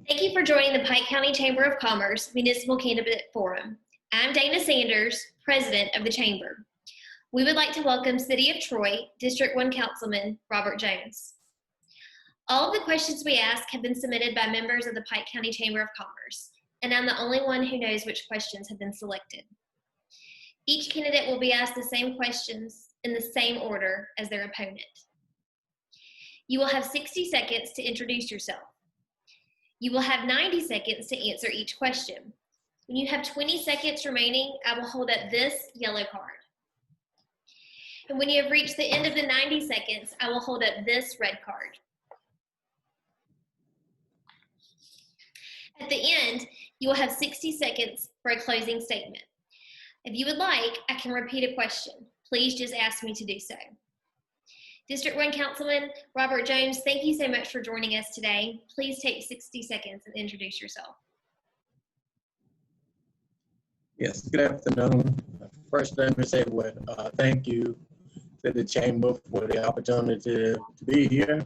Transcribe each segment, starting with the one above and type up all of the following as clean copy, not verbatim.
Thank you for joining the Pike County Chamber of Commerce Municipal Candidate Forum. I'm Dana Sanders, President of the Chamber. We would like to welcome City of Troy, District 1 Councilman Robert Jones. All of the questions we ask have been submitted by members of the Pike County Chamber of Commerce, and I'm the only one who knows which questions have been selected. Each candidate will be asked the same questions in the same order as their opponent. You will have 60 seconds to introduce yourself. You will have 90 seconds to answer each question. When you have 20 seconds remaining, I will hold up this yellow card. And when you have reached the end of the 90 seconds, I will hold up this red card. At the end, you will have 60 seconds for a closing statement. If you would like, I can repeat a question. Please just ask me to do so. District 1 Councilman Robert Jones, thank you so much for joining us today. Please take 60 seconds and introduce yourself. Yes, good afternoon. First, let me say thank you to the Chamber for the opportunity to be here.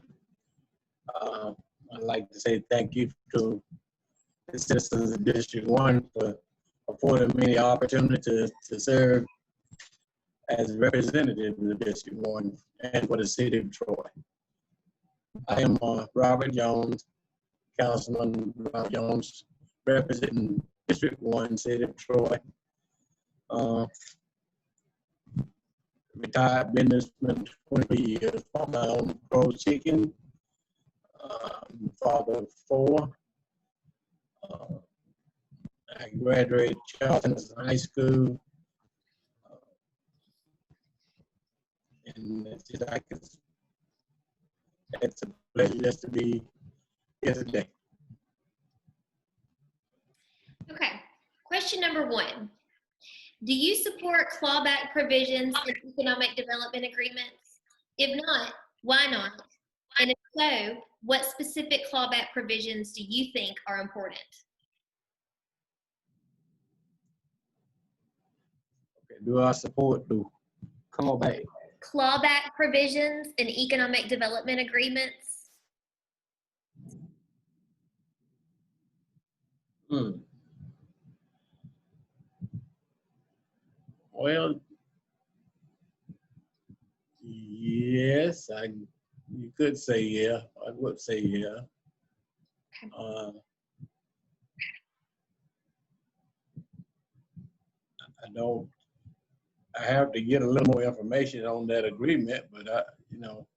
I'd like to say thank you to the citizens of District 1 for affording me the opportunity to serve as representative of the District 1 and for the City of Troy. I am Robert Jones, Councilman Robert Jones, representing District 1, City of Troy. Retired businessman, 20 years, farm my own crow chicken, father of 4. I graduated Charlton High School. And it's a pleasure just to be here today. Okay, question number 1. Do you support clawback provisions in economic development agreements? If not, why not? And if so, what specific clawback provisions do you think are important? Okay, do I support the clawback? Clawback provisions in economic development agreements? Well, yes, you could say yeah. I would say yeah. Okay. I have to get a little more information on that agreement, but I don't know.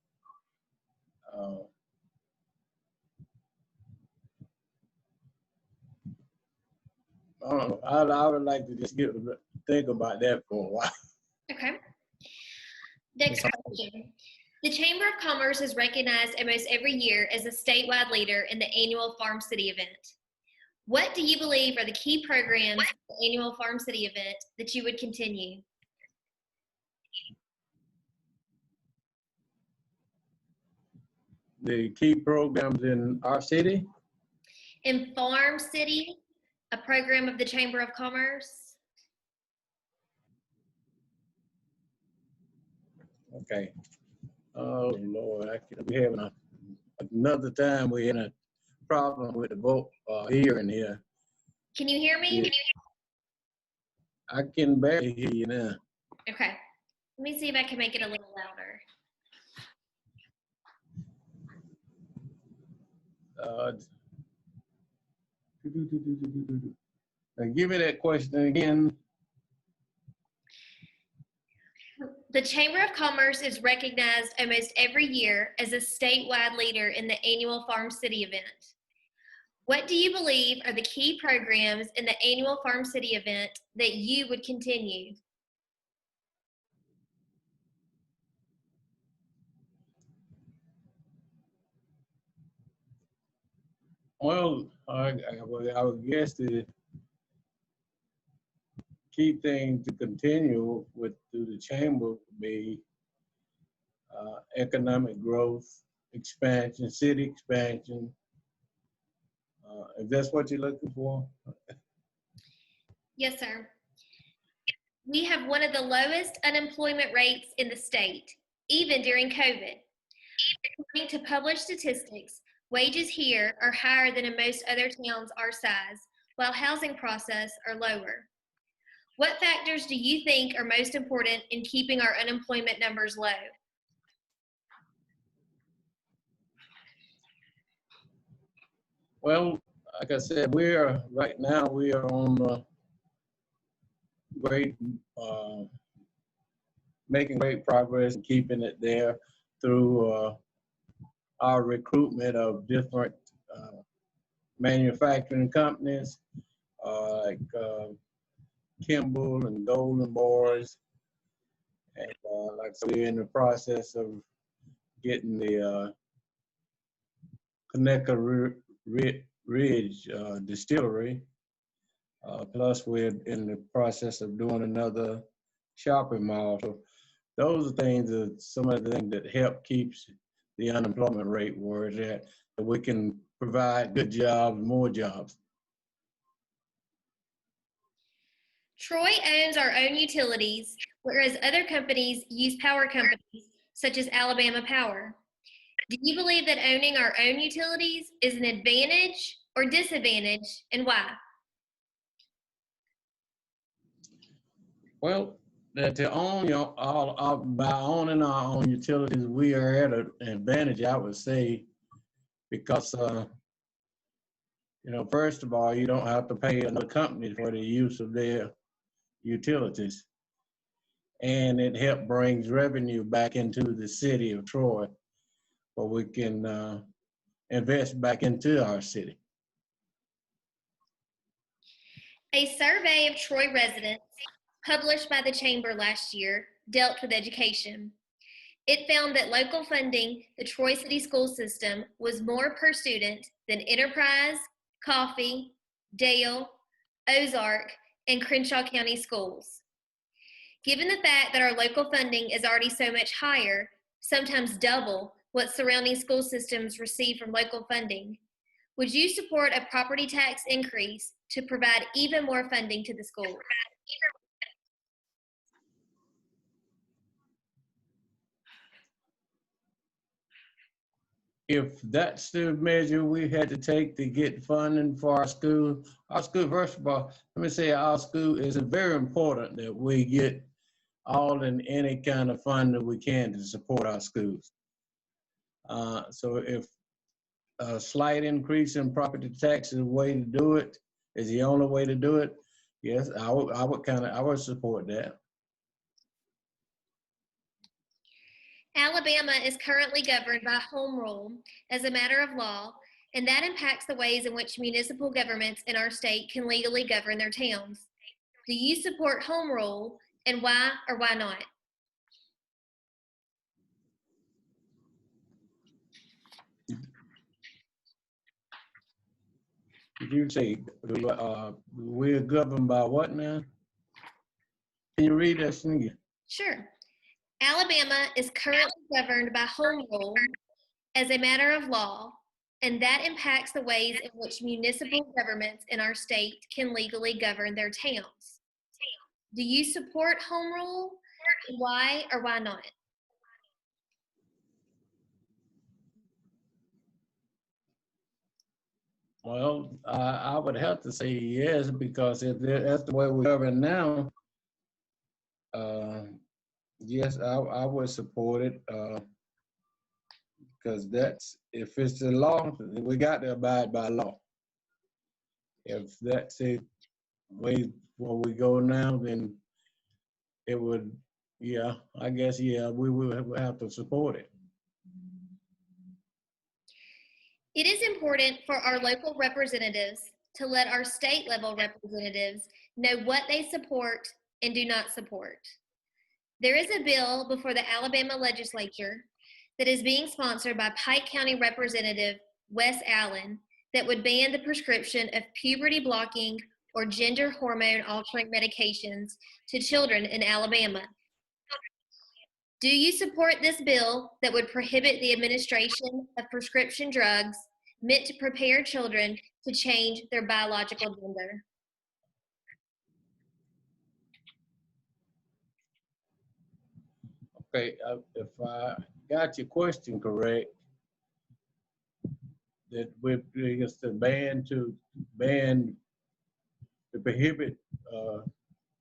I would like to just think about that for a while. Okay. Next question. The Chamber of Commerce is recognized almost every year as a statewide leader in the annual Farm City event. What do you believe are the key programs of the annual Farm City event that you would continue? The key programs in our city? In Farm City, a program of the Chamber of Commerce. Okay. Oh Lord, we're having another time we're in a problem with the vote hearing here. Can you hear me? Yeah. I can barely hear you now. Okay. Let me see if I can make it a little louder. Give me that question again. The Chamber of Commerce is recognized almost every year as a statewide leader in the annual Farm City event. What do you believe are the key programs in the annual Farm City event that you would continue? Well, I would guess the key thing to continue with through the chamber would be economic growth, expansion, city expansion. If that's what you're looking for. Yes, sir. We have one of the lowest unemployment rates in the state, even during COVID. According to published statistics, Wages here are higher than in most other towns our size, while housing process are lower. What factors do you think are most important in keeping our unemployment numbers low? Well, like I said, right now we are on great, uh, making great progress and keeping it there through our recruitment of different uh, manufacturing companies like Kimball and Golden Boys. And like I said, we're in the process of getting the Connecticut Ridge distillery. Plus, we're in the process of doing another shopping mall. So those are things that some of the things that help keeps the unemployment rate where it's at, that we can provide good jobs, more jobs. Troy owns our own utilities, whereas other companies use power companies such as Alabama Power. Do you believe that owning our own utilities is an advantage or disadvantage, and why? Well, that to own by owning our own utilities, we are at an advantage, I would say, because first of all, you don't have to pay another company for the use of their utilities, and it helps brings revenue back into the city of Troy, where we can invest back into our city. A survey of Troy residents published by the Chamber last year dealt with education. It found that local funding the Troy City school system was more per student than Enterprise, Coffee, Dale, Ozark, and Crenshaw County schools. Given the fact that our local funding is already so much higher, sometimes double what surrounding school systems receive from local funding, would you support a property tax increase to provide even more funding to the schools? If that's the measure we had to take to get funding for our school, first of all, let me say our school is very important that we get all and any kind of funding we can to support our schools. So if a slight increase in property tax is the way to do it, is the only way to do it, yes, I would support that. Alabama is currently governed by home rule as a matter of law, and that impacts the ways in which municipal governments in our state can legally govern their towns. Do you support home rule, and why or why not? Did you say we're governed by what now? Can you read that thing again? Sure. Alabama is currently governed by home rule as a matter of law, and that impacts the ways in which municipal governments in our state can legally govern their towns. Do you support home rule? Why or why not? Well, I would have to say yes, because if that's the way we govern now, uh, yes, I would support it, because if it's the law, we got to abide by law. If that's the way where we go now, then it would, yeah, I guess, yeah, we would have to support it. It is important for our local representatives to let our state level representatives know what they support and do not support. There is a bill before the Alabama legislature that is being sponsored by Pike County Representative Wes Allen that would ban the prescription of puberty blocking or gender hormone altering medications to children in Alabama. Do you support this bill that would prohibit the administration of prescription drugs meant to prepare children to change their biological gender? Okay, if I got your question correct, that with against the ban to prohibit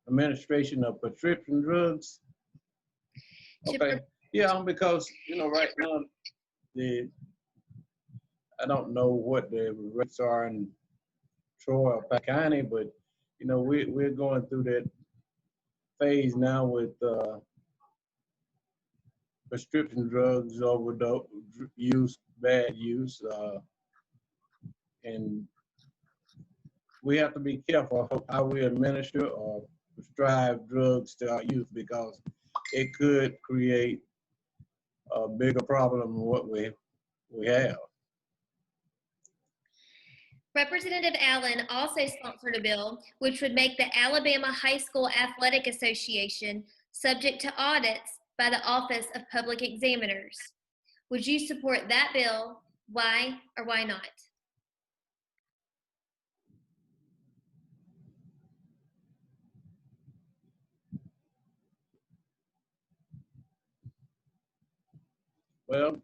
administration of prescription drugs. To Okay. Yeah, because right now the I don't know what the rates are in Troy or Pike County, but we're going through that phase now with prescription drugs overdose use, bad use, and we have to be careful of how we administer or prescribe drugs to our youth because it could create a bigger problem than what we have. Representative Allen also sponsored a bill which would make the Alabama High School Athletic Association subject to audits by the Office of Public Examiners. Would you support that bill? Why or why not? Well,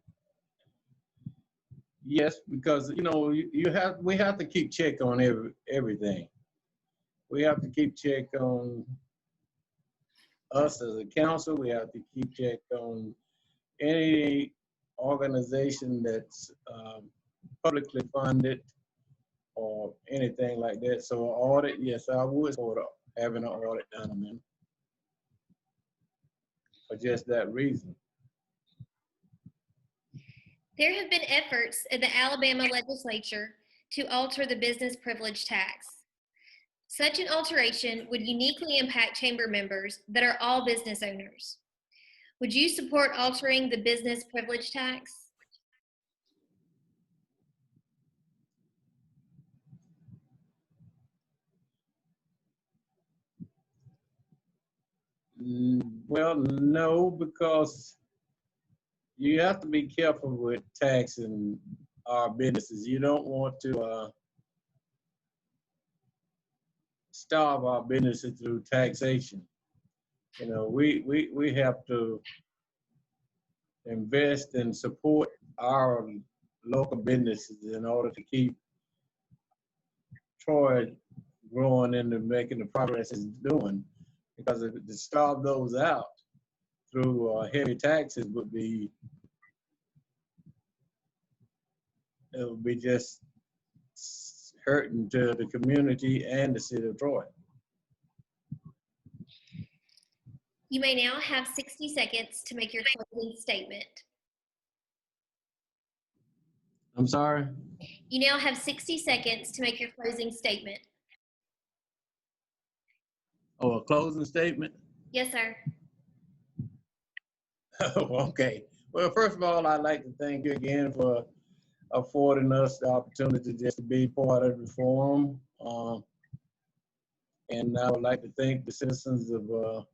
yes, because we have to keep check on everything. We have to keep check on us as a council. We have to keep check on any organization that's publicly funded or anything like that. So an audit, yes, I would support having an audit done on them for just that reason. There have been efforts in the Alabama legislature to alter the business privilege tax. Such an alteration would uniquely impact chamber members that are all business owners. Would you support altering the business privilege tax? Well, no, because you have to be careful with taxing our businesses. You don't want to starve our businesses through taxation. We have to invest and support our local businesses in order to keep Troy growing and making the progress it's doing. Because if to starve those out through heavy taxes it would be just hurting to the community and the city of Troy. You may now have 60 seconds to make your closing statement. I'm sorry? You now have 60 seconds to make your closing statement. Oh, a closing statement? Yes, sir. Okay. Well, first of all, I'd like to thank you again for affording us the opportunity just to be part of the forum. And I would like to thank the citizens of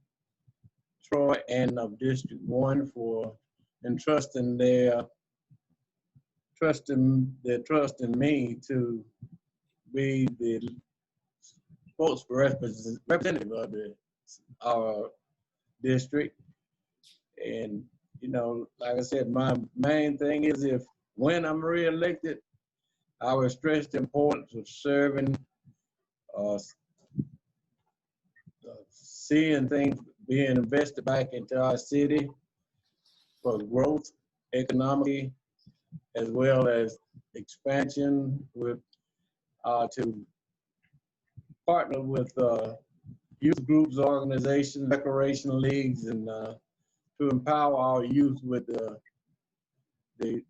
Troy and of District 1 for entrusting their trust in me to be the spokesrepresentative of our district. And like I said, my main thing is when I'm reelected, I will stress the importance of serving, seeing things being invested back into our city for growth economically, as well as expansion with to partner with youth groups, organizations, recreational leagues, and to empower our youth with the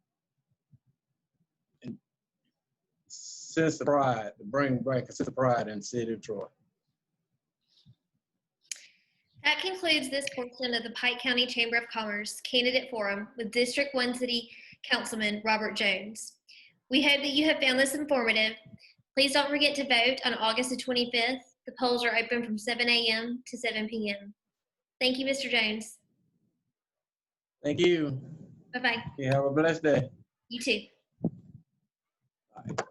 sense of pride, to bring back a sense of pride in the city of Troy. That concludes this portion of the Pike County Chamber of Commerce Candidate Forum with District 1 City Councilman Robert Jones. We hope that you have found this informative. Please don't forget to vote on August the 25th. The polls are open from 7 a.m. to 7 p.m. Thank you, Mr. Jones. Thank you. Bye-bye. You have a blessed day. You too. Bye.